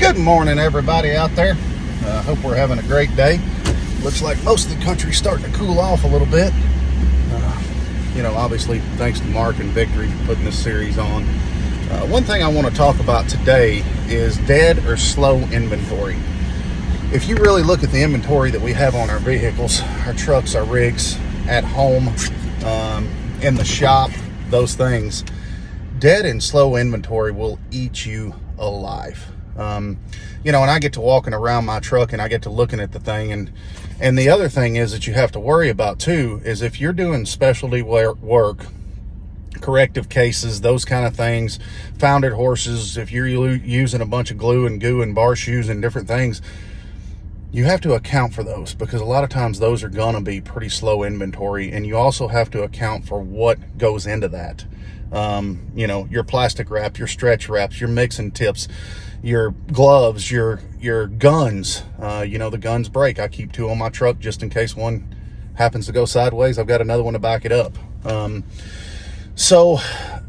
Good morning, everybody out there. Hope we're having a great day. Looks like most of the country's starting to cool off a little bit. Obviously, thanks to Mark and Victory for putting this series on. One thing I want to talk about today is dead or slow inventory. If you really look at the inventory that we have on our vehicles, our trucks, our rigs, at home, in the shop, those things, dead and slow inventory will eat you alive. And I get to walking around my truck and I get to looking at the thing, and the other thing is that you have to worry about too is if you're doing specialty work, corrective cases, those kind of things, founded horses, if you're using a bunch of glue and goo and bar shoes and different things, you have to account for those, because a lot of times those are going to be pretty slow inventory, and you also have to account for what goes into that. Your plastic wrap, your stretch wraps, your mixing tips, your gloves, your guns. The guns break. I keep 2 on my truck just in case one happens to go sideways. I've got another one to back it up. So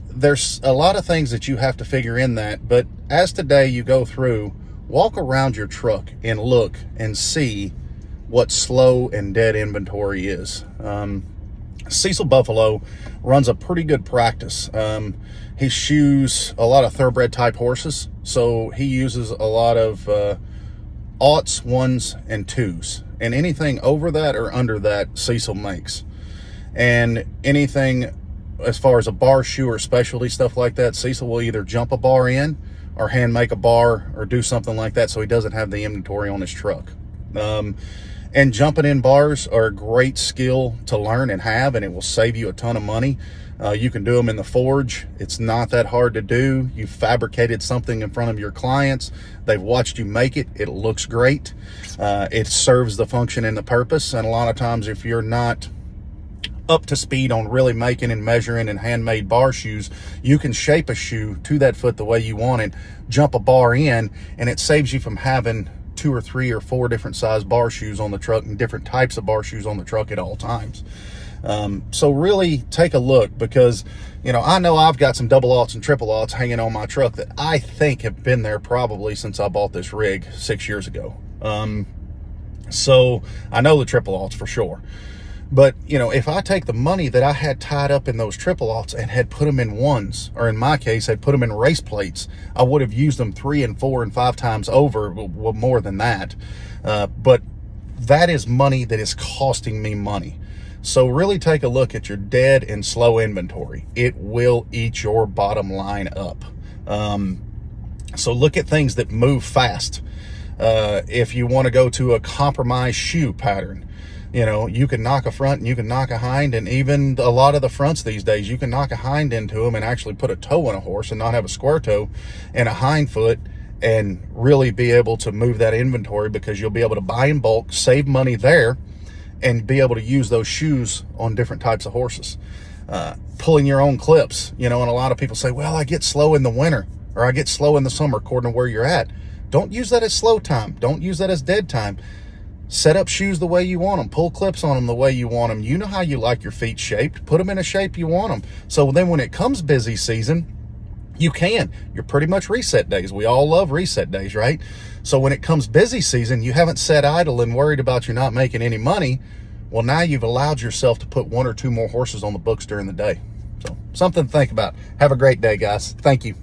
there's a lot of things that you have to figure in that. But as today you go through, walk around your truck and look and see what slow and dead inventory is. Cecil Buffalo runs a pretty good practice. He shoes a lot of thoroughbred type horses, so he uses a lot of aughts, 1s, and 2s, and anything over that or under that Cecil makes. And anything as far as a bar shoe or specialty stuff like that, Cecil will either jump a bar in or hand make a bar or do something like that so he doesn't have the inventory on his truck. And jumping in bars are a great skill to learn and have, and it will save you a ton of money. You can do them in the forge. It's not that hard to do. You fabricated something in front of your clients. They've watched you make it. It looks great. It serves the function and the purpose. And a lot of times if you're not up to speed on really making and measuring and handmade bar shoes, you can shape a shoe to that foot the way you want it, jump a bar in, and it saves you from having 2 or 3 or 4 different size bar shoes on the truck and different types of bar shoes on the truck at all times. So really take a look, because I know I've got some double aughts and triple aughts hanging on my truck that I think have been there probably since I bought this rig 6 years ago. So I know the triple aughts for sure. But, if I take the money that I had tied up in those triple aughts and had put them in 1s, or in my case, had put them in race plates, I would have used them 3 and 4 and 5 times over, well, more than that. But that is money that is costing me money. So really take a look at your dead and slow inventory. It will eat your bottom line up. So look at things that move fast. If you want to go to a compromised shoe pattern, you can knock a front and you can knock a hind, and even a lot of the fronts these days, you can knock a hind into them and actually put a toe on a horse and not have a square toe and a hind foot, and really be able to move that inventory, because you'll be able to buy in bulk, save money there, and be able to use those shoes on different types of horses. Pulling your own clips, and a lot of people say, well, I get slow in the winter or I get slow in the summer, according to where you're at. Don't use that as slow time. Don't use that as dead time. Set up shoes the way you want them. Pull clips on them the way you want them. You know how you like your feet shaped. Put them in a shape you want them. So then when it comes busy season, you can. You're pretty much reset days. We all love reset days, right? So when it comes busy season, you haven't sat idle and worried about you not making any money. Well, now you've allowed yourself to put 1 or 2 more horses on the books during the day. So something to think about. Have a great day, guys. Thank you.